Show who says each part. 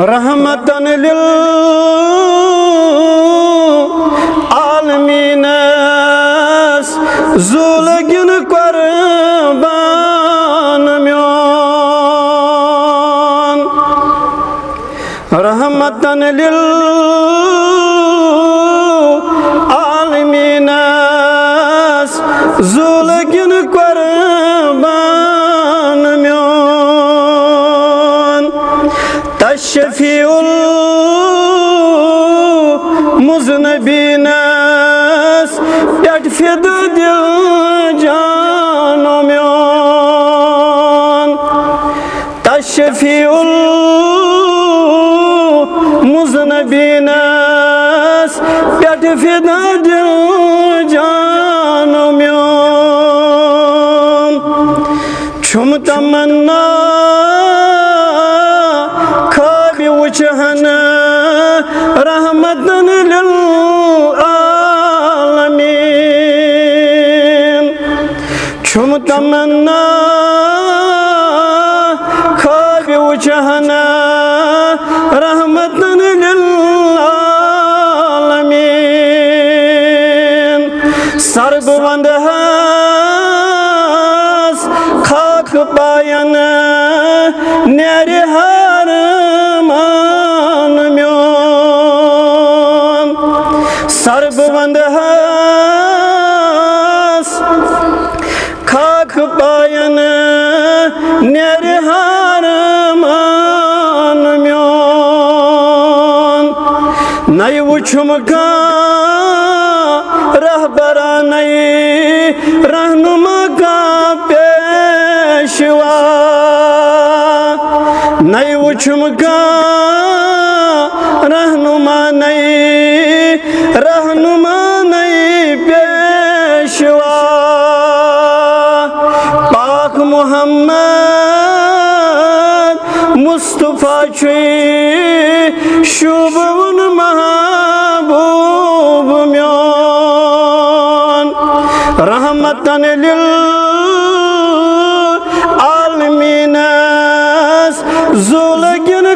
Speaker 1: रहमतन लिल आलमीनस जुलगिन कुर्बान म्योन रहमतन लिल आलमीनस जुलगिन कुर्बान म्योन तशफीउल मुज़नबीनस पेट फिद दिल जानो म्योन तशफीउल मुज़नबीनस पेट फिद दिल जानो म्योन छुम तमन्ना रहमतन लिल आलमीन छुम तमन्ना ख्वाब वजहना रहमतन लिल आलमीन सरबवंद हस खाक पायन नेर हर सर्बवंद हस खाक पायन नेरहार मान म्योन नई वुछुम का रहबरा नई रहनुमा का पेशवा नई वुछुम का रहनुमा नई रहनुमा नई पेशवा पाक मोहम्मद मुस्तफा शुभवन महबूब म्योन रहमतन लिल आलमीनस जुलगिन